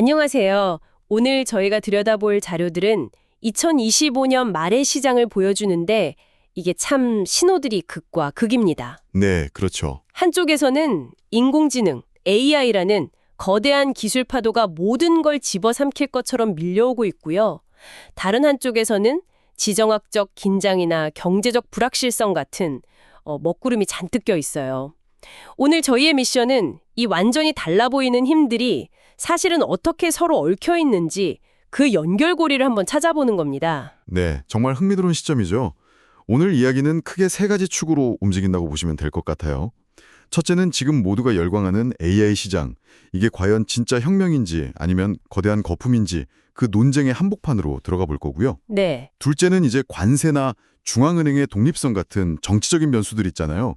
안녕하세요. 오늘 저희가 들여다볼 자료들은 2025년 말의 시장을 보여주는데 이게 참 신호들이 극과 극입니다. 네, 그렇죠. 한쪽에서는 인공지능, AI라는 거대한 기술 파도가 모든 걸 집어삼킬 것처럼 밀려오고 있고요. 다른 한쪽에서는 지정학적 긴장이나 경제적 불확실성 같은 먹구름이 잔뜩 껴 있어요. 오늘 저희의 미션은 이 완전히 달라 보이는 힘들이 사실은 어떻게 서로 얽혀 있는지 그 연결고리를 한번 찾아보는 겁니다. 네, 정말 흥미로운 시점이죠. 오늘 이야기는 크게 세 가지 축으로 움직인다고 보시면 될 것 같아요. 첫째는 지금 모두가 열광하는 AI 시장. 이게 과연 진짜 혁명인지 아니면 거대한 거품인지 그 논쟁의 한복판으로 들어가 볼 거고요. 네. 둘째는 이제 관세나 중앙은행의 독립성 같은 정치적인 변수들 있잖아요.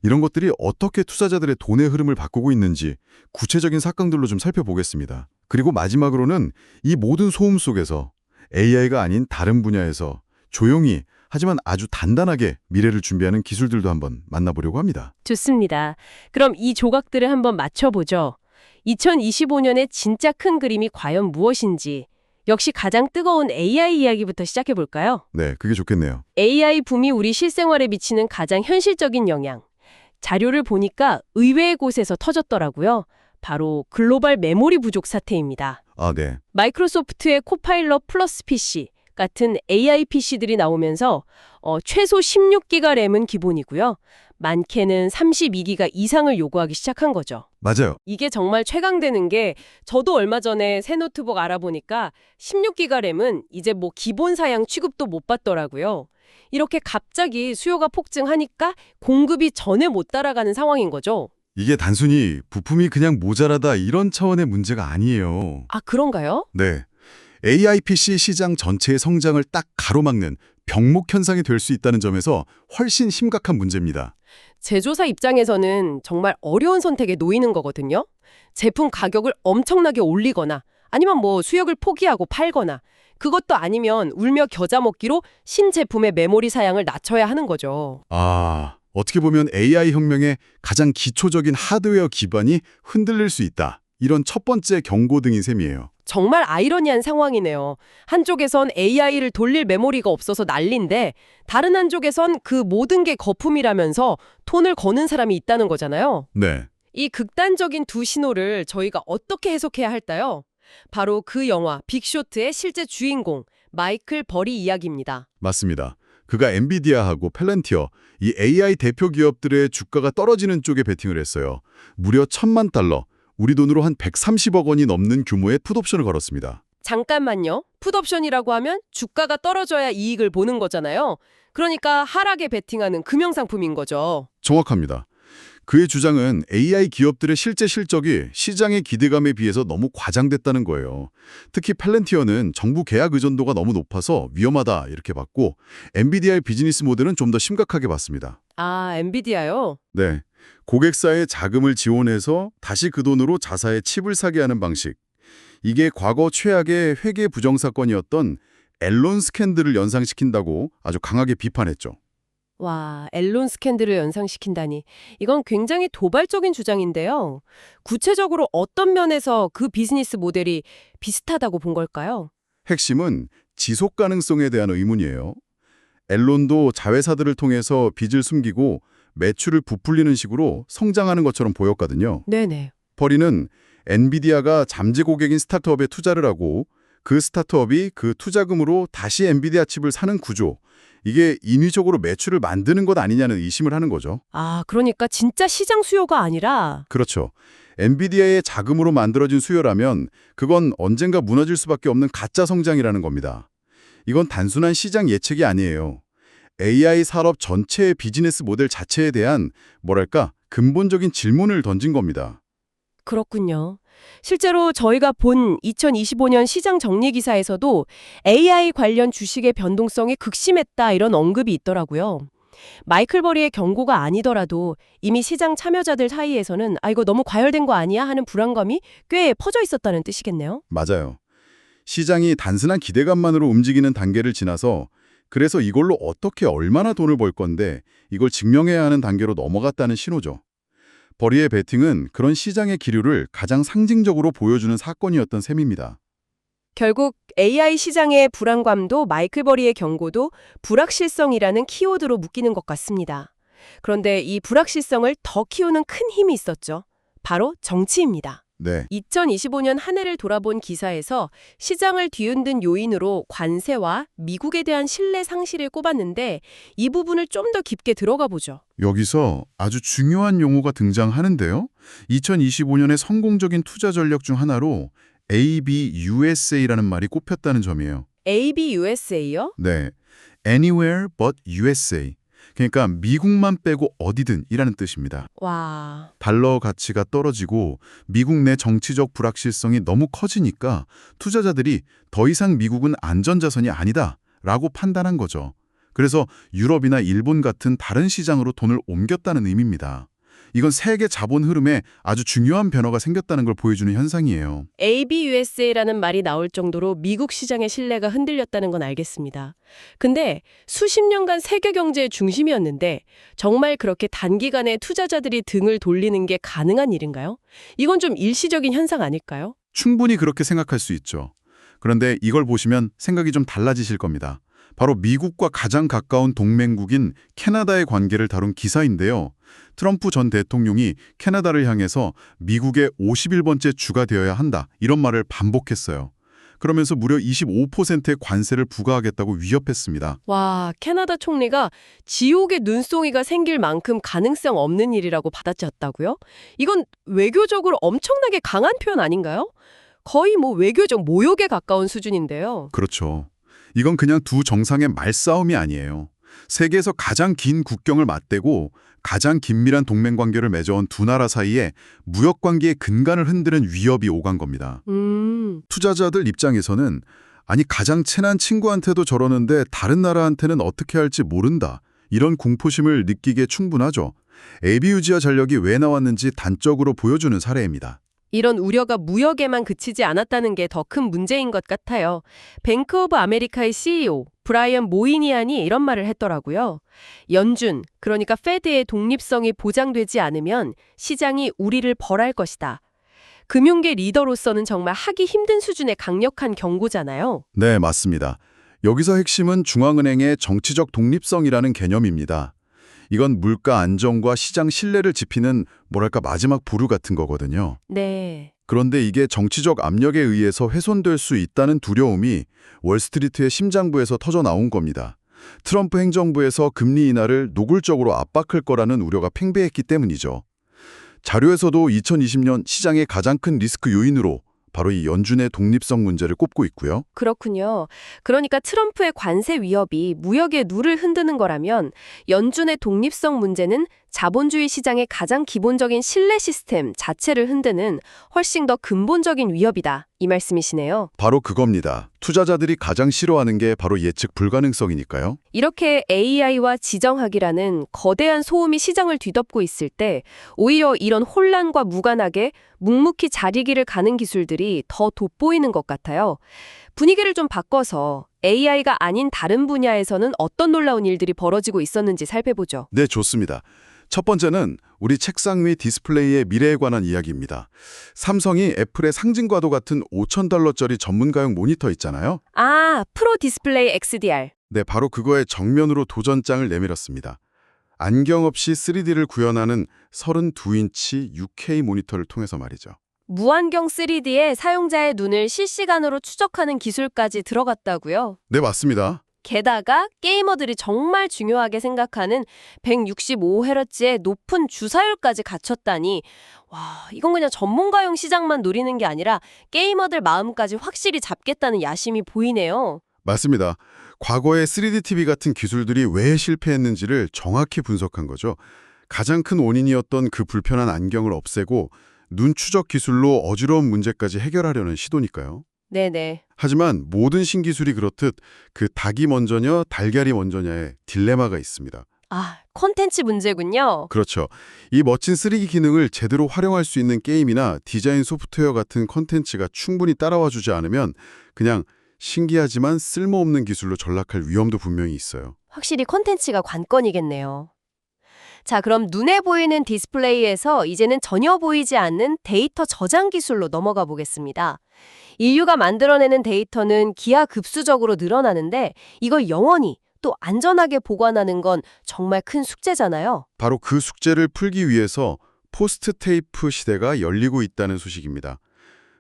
이런 것들이 어떻게 투자자들의 돈의 흐름을 바꾸고 있는지 구체적인 사건들로 좀 살펴보겠습니다. 그리고 마지막으로는 이 모든 소음 속에서 AI가 아닌 다른 분야에서 조용히 하지만 아주 단단하게 미래를 준비하는 기술들도 한번 만나보려고 합니다. 좋습니다. 그럼 이 조각들을 한번 맞춰보죠. 2025년의 진짜 큰 그림이 과연 무엇인지 역시 가장 뜨거운 AI 이야기부터 시작해볼까요? 네, 그게 좋겠네요. AI 붐이 우리 실생활에 미치는 가장 현실적인 영향. 자료를 보니까 의외의 곳에서 터졌더라고요. 바로 글로벌 메모리 부족 사태입니다. 아, 네. 마이크로소프트의 코파일럿 플러스 PC 같은 AI PC들이 나오면서 최소 16기가 램은 기본이고요. 많게는 32기가 이상을 요구하기 시작한 거죠. 맞아요. 이게 정말 최강되는 게 저도 얼마 전에 새 노트북 알아보니까 16기가 램은 이제 뭐 기본 사양 취급도 못 받더라고요. 이렇게 갑자기 수요가 폭증하니까 공급이 전혀 못 따라가는 상황인 거죠. 이게 단순히 부품이 그냥 모자라다 이런 차원의 문제가 아니에요. 아, 그런가요? 네. AI PC 시장 전체의 성장을 딱 가로막는 병목 현상이 될 수 있다는 점에서 훨씬 심각한 문제입니다. 제조사 입장에서는 정말 어려운 선택에 놓이는 거거든요. 제품 가격을 엄청나게 올리거나 아니면 뭐 수요를 포기하고 팔거나 그것도 아니면 울며 겨자 먹기로 신제품의 메모리 사양을 낮춰야 하는 거죠. 아, 어떻게 보면 AI 혁명의 가장 기초적인 하드웨어 기반이 흔들릴 수 있다. 이런 첫 번째 경고등인 셈이에요. 정말 아이러니한 상황이네요. 한쪽에선 AI를 돌릴 메모리가 없어서 난리인데 다른 한쪽에선 그 모든 게 거품이라면서 톤을 거는 사람이 있다는 거잖아요. 네. 이 극단적인 두 신호를 저희가 어떻게 해석해야 할까요? 바로 그 영화 빅쇼트의 실제 주인공 마이클 버리 이야기입니다. 맞습니다. 그가 엔비디아하고 펠런티어, 이 AI 대표 기업들의 주가가 떨어지는 쪽에 베팅을 했어요. 무려 $10,000,000, 우리 돈으로 한 130억 원이 넘는 규모의 풋옵션을 걸었습니다. 잠깐만요. 풋옵션이라고 하면 주가가 떨어져야 이익을 보는 거잖아요. 그러니까 하락에 베팅하는 금융상품인 거죠. 정확합니다. 그의 주장은 AI 기업들의 실제 실적이 시장의 기대감에 비해서 너무 과장됐다는 거예요. 특히 펠렌티어는 정부 계약 의존도가 너무 높아서 위험하다 이렇게 봤고 엔비디아의 비즈니스 모델은 좀 더 심각하게 봤습니다. 아, 엔비디아요? 네, 고객사의 자금을 지원해서 다시 그 돈으로 자사의 칩을 사게 하는 방식. 이게 과거 최악의 회계 부정 사건이었던 앨런 스캔들을 연상시킨다고 아주 강하게 비판했죠. 와, 앨런 스캔들을 연상시킨다니. 이건 굉장히 도발적인 주장인데요. 구체적으로 어떤 면에서 그 비즈니스 모델이 비슷하다고 본 걸까요? 핵심은 지속 가능성에 대한 의문이에요. 앨런도 자회사들을 통해서 빚을 숨기고 매출을 부풀리는 식으로 성장하는 것처럼 보였거든요. 네네. 버리는 엔비디아가 잠재 고객인 스타트업에 투자를 하고 그 스타트업이 그 투자금으로 다시 엔비디아 칩을 사는 구조. 이게 인위적으로 매출을 만드는 것 아니냐는 의심을 하는 거죠. 아, 그러니까 진짜 시장 수요가 아니라 그렇죠. 엔비디아의 자금으로 만들어진 수요라면 그건 언젠가 무너질 수밖에 없는 가짜 성장이라는 겁니다. 이건 단순한 시장 예측이 아니에요. AI 산업 전체의 비즈니스 모델 자체에 대한 뭐랄까 근본적인 질문을 던진 겁니다. 그렇군요. 실제로 저희가 본 2025년 시장 정리 기사에서도 AI 관련 주식의 변동성이 극심했다 이런 언급이 있더라고요. 마이클 버리의 경고가 아니더라도 이미 시장 참여자들 사이에서는 이거 너무 과열된 거 아니야 하는 불안감이 꽤 퍼져 있었다는 뜻이겠네요. 맞아요. 시장이 단순한 기대감만으로 움직이는 단계를 지나서 그래서 이걸로 어떻게 얼마나 돈을 벌 건데 이걸 증명해야 하는 단계로 넘어갔다는 신호죠. 버리의 베팅은 그런 시장의 기류를 가장 상징적으로 보여주는 사건이었던 셈입니다. 결국 AI 시장의 불안감도 마이클 버리의 경고도 불확실성이라는 키워드로 묶이는 것 같습니다. 그런데 이 불확실성을 더 키우는 큰 힘이 있었죠. 바로 정치입니다. 네, 2025년 한 해를 돌아본 기사에서 시장을 뒤흔든 요인으로 관세와 미국에 대한 신뢰 상실을 꼽았는데 이 부분을 좀 더 깊게 들어가 보죠. 여기서 아주 중요한 용어가 등장하는데요. 2025년의 성공적인 투자 전략 중 하나로 ABUSA라는 말이 꼽혔다는 점이에요. ABUSA요? 네, Anywhere but USA. 그러니까 미국만 빼고 어디든이라는 뜻입니다. 와, 달러 가치가 떨어지고 미국 내 정치적 불확실성이 너무 커지니까 투자자들이 더 이상 미국은 안전자산이 아니다 라고 판단한 거죠. 그래서 유럽이나 일본 같은 다른 시장으로 돈을 옮겼다는 의미입니다. 이건 세계 자본 흐름에 아주 중요한 변화가 생겼다는 걸 보여주는 현상이에요. ABUSA라는 말이 나올 정도로 미국 시장의 신뢰가 흔들렸다는 건 알겠습니다. 근데 수십 년간 세계 경제의 중심이었는데 정말 그렇게 단기간에 투자자들이 등을 돌리는 게 가능한 일인가요? 이건 좀 일시적인 현상 아닐까요? 충분히 그렇게 생각할 수 있죠. 그런데 이걸 보시면 생각이 좀 달라지실 겁니다. 바로 미국과 가장 가까운 동맹국인 캐나다의 관계를 다룬 기사인데요. 트럼프 전 대통령이 캐나다를 향해서 미국의 51번째 주가 되어야 한다 이런 말을 반복했어요. 그러면서 무려 25%의 관세를 부과하겠다고 위협했습니다. 와, 캐나다 총리가 지옥의 눈송이가 생길 만큼 가능성 없는 일이라고 받아쳤다고요? 이건 외교적으로 엄청나게 강한 표현 아닌가요? 거의 뭐 외교적 모욕에 가까운 수준인데요. 그렇죠. 이건 그냥 두 정상의 말싸움이 아니에요. 세계에서 가장 긴 국경을 맞대고 가장 긴밀한 동맹관계를 맺어온 두 나라 사이에 무역관계의 근간을 흔드는 위협이 오간 겁니다. 투자자들 입장에서는 아니 가장 친한 친구한테도 저러는데 다른 나라한테는 어떻게 할지 모른다. 이런 공포심을 느끼기에 충분하죠. ABU지아 전력이 왜 나왔는지 단적으로 보여주는 사례입니다. 이런 우려가 무역에만 그치지 않았다는 게 더 큰 문제인 것 같아요. 뱅크 오브 아메리카의 CEO 브라이언 모이니안이 이런 말을 했더라고요. 연준, 그러니까 페드의 독립성이 보장되지 않으면 시장이 우리를 벌할 것이다. 금융계 리더로서는 정말 하기 힘든 수준의 강력한 경고잖아요. 네, 맞습니다. 여기서 핵심은 중앙은행의 정치적 독립성이라는 개념입니다. 이건 물가 안정과 시장 신뢰를 지피는 뭐랄까 마지막 보루 같은 거거든요. 네. 그런데 이게 정치적 압력에 의해서 훼손될 수 있다는 두려움이 월스트리트의 심장부에서 터져 나온 겁니다. 트럼프 행정부에서 금리 인하를 노골적으로 압박할 거라는 우려가 팽배했기 때문이죠. 자료에서도 2020년 시장의 가장 큰 리스크 요인으로 바로 이 연준의 독립성 문제를 꼽고 있고요. 그렇군요. 그러니까 트럼프의 관세 위협이 무역의 룰을 흔드는 거라면 연준의 독립성 문제는 자본주의 시장의 가장 기본적인 신뢰 시스템 자체를 흔드는 훨씬 더 근본적인 위협이다. 이 말씀이시네요. 바로 그겁니다. 투자자들이 가장 싫어하는 게 바로 예측 불가능성이니까요. 이렇게 AI와 지정학이라는 거대한 소음이 시장을 뒤덮고 있을 때 오히려 이런 혼란과 무관하게 묵묵히 자리기를 가는 기술들이 더 돋보이는 것 같아요. 분위기를 좀 바꿔서 AI가 아닌 다른 분야에서는 어떤 놀라운 일들이 벌어지고 있었는지 살펴보죠. 네, 좋습니다. 첫 번째는 우리 책상 위 디스플레이의 미래에 관한 이야기입니다. 삼성이 애플의 상징과도 같은 $5,000짜리 전문가용 모니터 있잖아요. 아, 프로 디스플레이 XDR. 네, 바로 그거에 정면으로 도전장을 내밀었습니다. 안경 없이 3D를 구현하는 32인치 6K 모니터를 통해서 말이죠. 무안경 3D에 사용자의 눈을 실시간으로 추적하는 기술까지 들어갔다고요? 네, 맞습니다. 게다가 게이머들이 정말 중요하게 생각하는 165Hz의 높은 주사율까지 갖췄다니 와, 이건 그냥 전문가용 시장만 노리는 게 아니라 게이머들 마음까지 확실히 잡겠다는 야심이 보이네요. 맞습니다. 과거의 3D TV 같은 기술들이 왜 실패했는지를 정확히 분석한 거죠. 가장 큰 원인이었던 그 불편한 안경을 없애고 눈 추적 기술로 어지러운 문제까지 해결하려는 시도니까요. 네네. 하지만 모든 신기술이 그렇듯 그 닭이 먼저냐 달걀이 먼저냐의 딜레마가 있습니다. 아, 콘텐츠 문제군요. 그렇죠. 이 멋진 3D 기능을 제대로 활용할 수 있는 게임이나 디자인 소프트웨어 같은 콘텐츠가 충분히 따라와주지 않으면 그냥 신기하지만 쓸모없는 기술로 전락할 위험도 분명히 있어요. 확실히 콘텐츠가 관건이겠네요. 자, 그럼 눈에 보이는 디스플레이에서 이제는 전혀 보이지 않는 데이터 저장 기술로 넘어가 보겠습니다. 인류가 만들어내는 데이터는 기하급수적으로 늘어나는데 이걸 영원히 또 안전하게 보관하는 건 정말 큰 숙제잖아요. 바로 그 숙제를 풀기 위해서 포스트 테이프 시대가 열리고 있다는 소식입니다.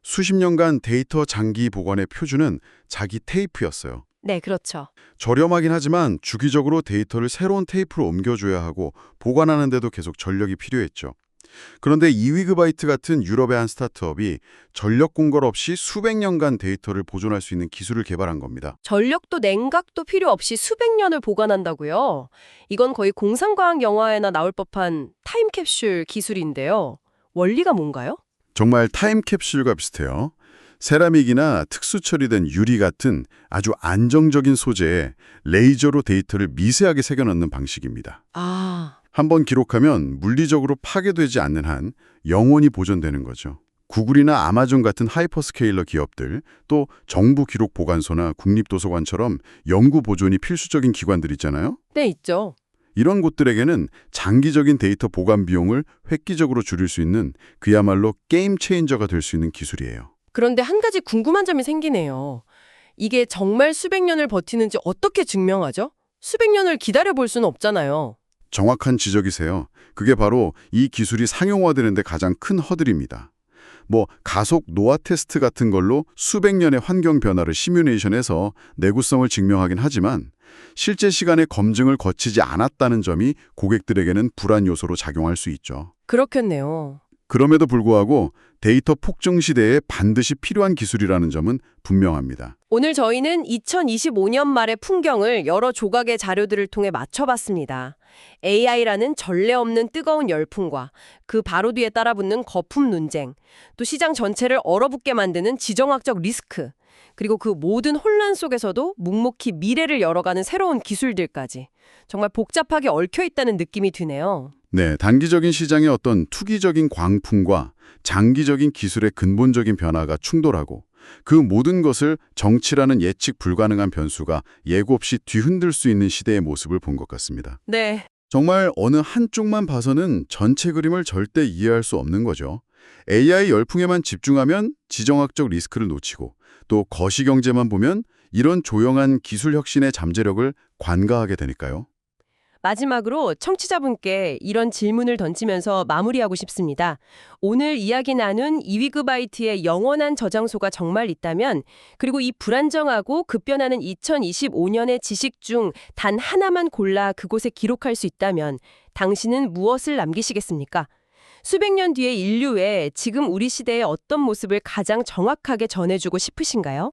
수십 년간 데이터 장기 보관의 표준은 자기 테이프였어요. 네, 그렇죠. 저렴하긴 하지만 주기적으로 데이터를 새로운 테이프로 옮겨줘야 하고 보관하는 데도 계속 전력이 필요했죠. 그런데 2위그바이트 같은 유럽의 한 스타트업이 전력 공걸 없이 수백 년간 데이터를 보존할 수 있는 기술을 개발한 겁니다. 전력도 냉각도 필요 없이 수백 년을 보관한다고요? 이건 거의 공상과학 영화에나 나올 법한 타임캡슐 기술인데요. 원리가 뭔가요? 정말 타임캡슐과 비슷해요. 세라믹이나 특수 처리된 유리 같은 아주 안정적인 소재에 레이저로 데이터를 미세하게 새겨 넣는 방식입니다. 아, 한번 기록하면 물리적으로 파괴되지 않는 한 영원히 보존되는 거죠. 구글이나 아마존 같은 하이퍼스케일러 기업들, 또 정부 기록 보관소나 국립도서관처럼 연구 보존이 필수적인 기관들 있잖아요. 네, 있죠. 이런 곳들에게는 장기적인 데이터 보관 비용을 획기적으로 줄일 수 있는 그야말로 게임 체인저가 될 수 있는 기술이에요. 그런데 한 가지 궁금한 점이 생기네요. 이게 정말 수백 년을 버티는지 어떻게 증명하죠? 수백 년을 기다려 볼 수는 없잖아요. 정확한 지적이세요. 그게 바로 이 기술이 상용화되는 데 가장 큰 허들입니다. 가속 노화 테스트 같은 걸로 수백 년의 환경 변화를 시뮬레이션해서 내구성을 증명하긴 하지만 실제 시간의 검증을 거치지 않았다는 점이 고객들에게는 불안 요소로 작용할 수 있죠. 그렇겠네요. 그럼에도 불구하고 데이터 폭증 시대에 반드시 필요한 기술이라는 점은 분명합니다. 오늘 저희는 2025년 말의 풍경을 여러 조각의 자료들을 통해 맞춰봤습니다. AI라는 전례 없는 뜨거운 열풍과 그 바로 뒤에 따라붙는 거품 논쟁, 또 시장 전체를 얼어붙게 만드는 지정학적 리스크, 그리고 그 모든 혼란 속에서도 묵묵히 미래를 열어가는 새로운 기술들까지 정말 복잡하게 얽혀있다는 느낌이 드네요. 네, 단기적인 시장의 어떤 투기적인 광풍과 장기적인 기술의 근본적인 변화가 충돌하고 그 모든 것을 정치라는 예측 불가능한 변수가 예고 없이 뒤흔들 수 있는 시대의 모습을 본 것 같습니다. 네. 정말 어느 한쪽만 봐서는 전체 그림을 절대 이해할 수 없는 거죠. AI 열풍에만 집중하면 지정학적 리스크를 놓치고 또 거시경제만 보면 이런 조용한 기술 혁신의 잠재력을 관가하게 되니까요. 마지막으로 청취자분께 이런 질문을 던지면서 마무리하고 싶습니다. 오늘 이야기 나눈 2위그바이트의 영원한 저장소가 정말 있다면, 그리고 이 불안정하고 급변하는 2025년의 지식 중 단 하나만 골라 그곳에 기록할 수 있다면 당신은 무엇을 남기시겠습니까? 수백 년 뒤의 인류에 지금 우리 시대의 어떤 모습을 가장 정확하게 전해주고 싶으신가요?